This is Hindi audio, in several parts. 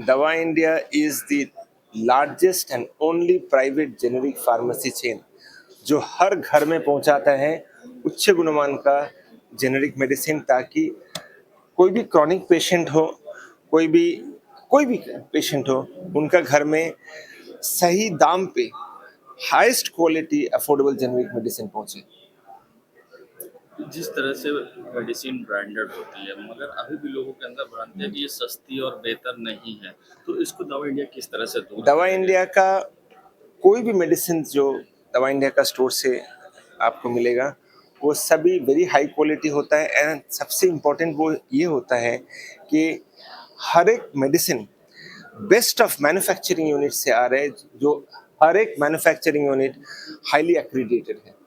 दवा India is the largest and only private generic pharmacy chain जो हर घर में पहुंचाता है उच्च गुणमान का जेनेरिक मेडिसिन, ताकि कोई भी क्रॉनिक पेशेंट हो, कोई भी पेशेंट हो, उनका घर में सही दाम पे highest quality affordable generic medicine पहुंचे। जिस तरह से मेडिसिन ब्रांडेड होती है, मगर अभी भी लोगों के अंदर भ्रांति है कि ये सस्ती और बेहतर नहीं है, तो इसको दवा इंडिया किस तरह से दूर दवा करेगा? इंडिया का कोई भी मेडिसिन जो दवा इंडिया का स्टोर से आपको मिलेगा, वो सभी वेरी हाई क्वालिटी होता है। एंड सबसे इम्पोर्टेंट वो ये होता है कि हर एक medicine best of manufacturing unit से आ रहे हैं, जो हर एक मैन्युफैक्चरिंग यूनिट हाईली एक्रीडिटेड है।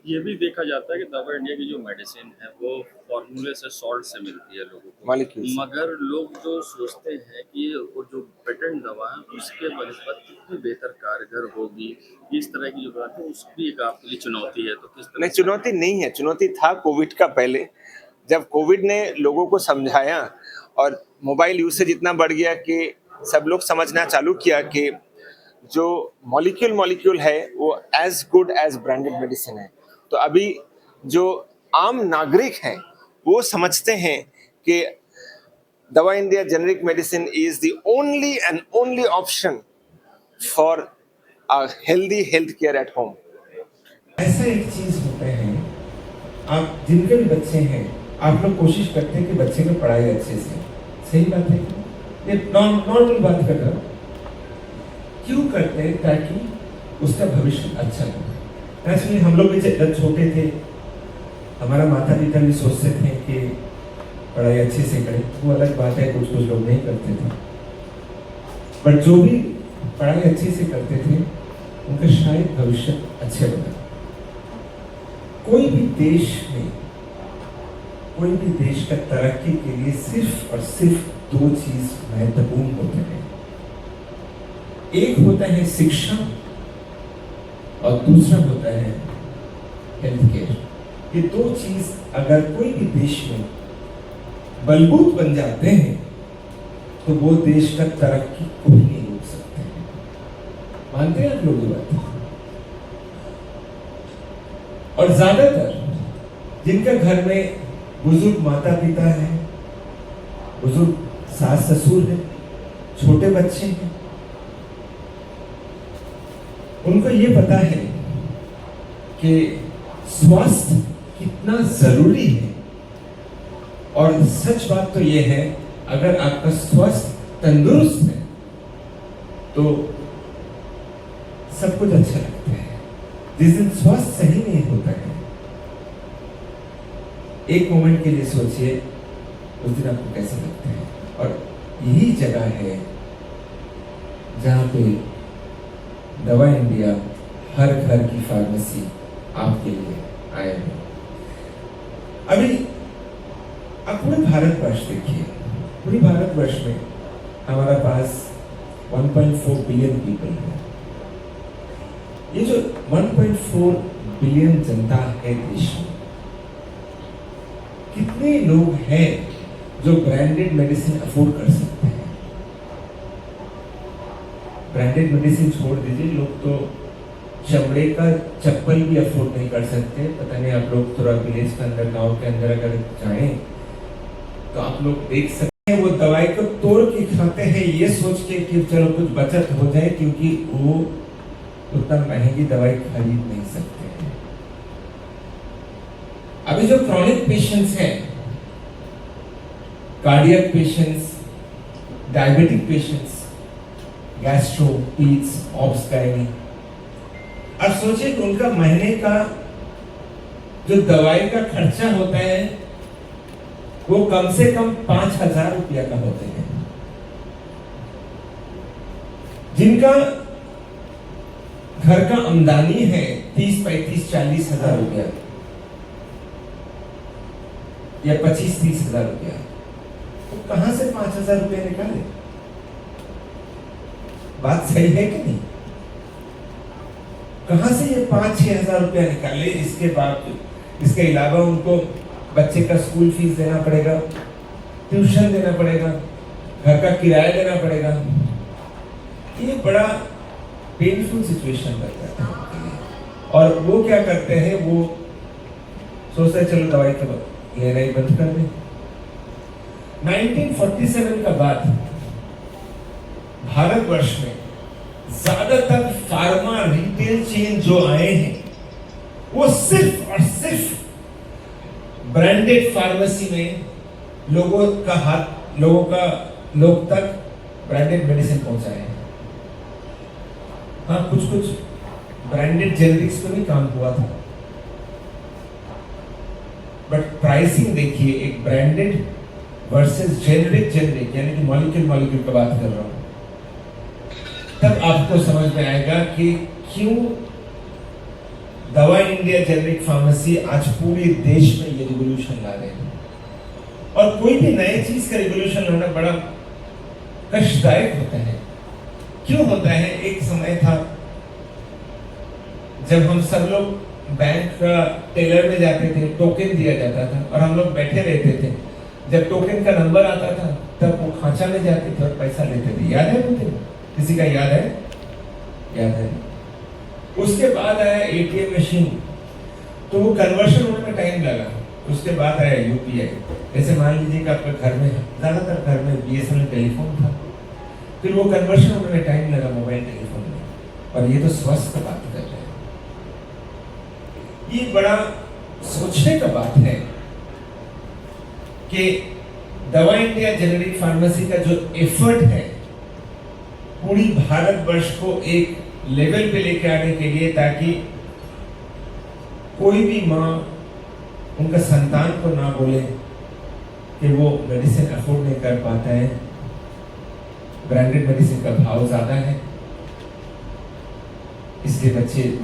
ये भी देखा जाता है कि दवा इंडिया की जो मेडिसिन है वो फॉर्मूले से सॉल्ट से मिलती है लोगों को, Molecules। मगर लोग जो सोचते हैं कि वो जो पेटेंट दवा है उसके बनस्पत कितनी बेहतर कारगर होगी, इस तरह की जो बात है उसकी एक आपके लिए चुनौती है, तो किस तरह नहीं, से? चुनौती नहीं है। चुनौती था कोविड का पहले, जब कोविड ने लोगों को समझाया और मोबाइल यूसेज इतना बढ़ गया कि सब लोग समझना चालू किया कि जो मॉलिक्यूल है वो as good as branded medicine है। तो अभी जो आम नागरिक हैं वो समझते हैं कि दवा India generic medicine is the only option for a healthy health care at home. ऐसा एक चीज होता है, आप जिनके भी बच्चे हैं, आप लोग कोशिश करते हैं कि बच्चे को पढ़ाई अच्छे से। सही बात है, ये नॉर्मल बात कर रहा हूं। क्यों करते हैं? ताकि उसका भविष्य अच्छा हो। एक्चुअली हम लोग भी जब छोटे थे, हमारा माता पिता भी सोचते थे कि पढ़ाई अच्छे से करें। वो अलग बात है, कुछ लोग नहीं करते थे, पर जो भी पढ़ाई अच्छे से करते थे उनका शायद भविष्य अच्छा बना। कोई भी देश का तरक्की के लिए सिर्फ और सिर्फ दो चीज महत्वपूर्ण होते हैं। एक होता है शिक्षा और दूसरा होता है हेल्थ केयर। ये दो चीज अगर कोई भी देश में बलबूत बन जाते हैं तो वो देश का तरक्की कोई नहीं रोक सकते हैं। मानते हैं आप लोग ये बात? और ज्यादातर जिनका घर में बुजुर्ग माता पिता है, बुजुर्ग सास ससुर है, छोटे बच्चे हैं, उनको ये पता है कि स्वास्थ्य कितना जरूरी है। और सच बात तो ये है, अगर आपका स्वास्थ्य तंदुरुस्त है तो सब कुछ अच्छा लगता है। जिस दिन स्वास्थ्य सही नहीं होता है, एक मोमेंट के लिए सोचिए उस दिन आपको कैसे लगता है। और यही जगह है जहां पे दवा इंडिया हर घर की फार्मेसी आपके लिए आए हैं। अभी आप पूरे भारतवर्ष देखिए, पूरे भारतवर्ष में हमारा पास 1.4 बिलियन पीपल है। ये जो 1.4 बिलियन जनता है देश में, कितने लोग हैं जो ब्रांडेड मेडिसिन अफोर्ड कर सकते हैं? ब्रांडेड मेडिसिन छोड़ दीजिए, लोग तो चमड़े का चप्पल भी अफोर्ड नहीं कर सकते। पता नहीं, आप लोग थोड़ा विलेज के अंदर, गांव के अंदर अगर जाएं तो आप लोग देख सकते हैं, वो दवाई को तोड़ के खाते हैं ये सोच के कि चलो कुछ बचत हो जाए, क्योंकि वो उतना महंगी दवाई खरीद नहीं सकते हैं। अभी जो क्रॉनिक पेशेंट्स हैं, cardiac patients, diabetic patients, gastro, पीट्स, ऑब्स्काइनी, अब सोचिए कि उनका महीने का जो दवाई का खर्चा होता है वो कम से कम 5,000 रुपया का होते हैं। जिनका घर का आमदनी है 30, 35, 40 हजार रुपया या 25, 30 हजार रुपया, तो कहां से 5,000 रुपया निकाले? बात सही है कि नहीं? कहां से ये 5-6 हजार रुपया निकाले? इसके बाद इसके अलावा उनको बच्चे का स्कूल फीस देना पड़ेगा, ट्यूशन देना पड़ेगा, घर का किराया देना पड़ेगा। ये बड़ा पेनफुल सिचुएशन बन जाता है उनके लिए। और वो क्या करते हैं, वो सोचते हैं चलो दवाई तो लेना ही बंद कर दें। 1947 का बाद भारतवर्ष में ज्यादातर फार्मा रिटेल चेन जो आए हैं वो सिर्फ और सिर्फ ब्रांडेड फार्मेसी में लोगों तक ब्रांडेड मेडिसिन पहुंचाए हैं। हाँ, कुछ ब्रांडेड जेनरिक्स पे भी काम हुआ था, बट प्राइसिंग देखिए, एक ब्रांडेड वर्सेस जेनरिक यानी कि मॉलिक्यूल का बात कर रहा हूं, तब आपको समझ में आएगा कि क्यों दवा इंडिया जेनरिक फार्मेसी आज पूरे देश में ये रिवॉल्यूशन ला रहे हैं। और कोई भी नई चीज का रिवॉल्यूशन लाना बड़ा कष्टदायक होता है। क्यों होता है? एक समय था जब हम सब लोग बैंक का टेलर में जाते थे, टोकन दिया जाता था और हम लोग बैठे रहते थे। जब टोकन का नंबर आता था तब वो खांचा में जाते थे और पैसा लेते थे। याद है मुझे? किसी का याद है? याद है। उसके बाद आया एटीएम मशीन, तो वो कन्वर्शन होने में टाइम लगा। उसके बाद आया यूपीआई। जैसे मान लीजिए कि आपके घर में, ज्यादातर घर में बीएसएनएल टेलीफोन था, फिर वो कन्वर्शन होने में टाइम लगा मोबाइल टेलीफोन में। और ये तो स्वास्थ्य का बात कर रहे हैं। ये बड़ा सोचने का बात है कि दवा इंडिया जेनरिक फार्मेसी का जो एफर्ट है पूरी भारतवर्ष को एक लेवल पे लेके आने के लिए, ताकि कोई भी माँ उनका संतान को ना बोले कि वो मेडिसिन अफोर्ड नहीं कर पाता है, ब्रांडेड मेडिसिन का भाव ज्यादा है, इसलिए बच्चे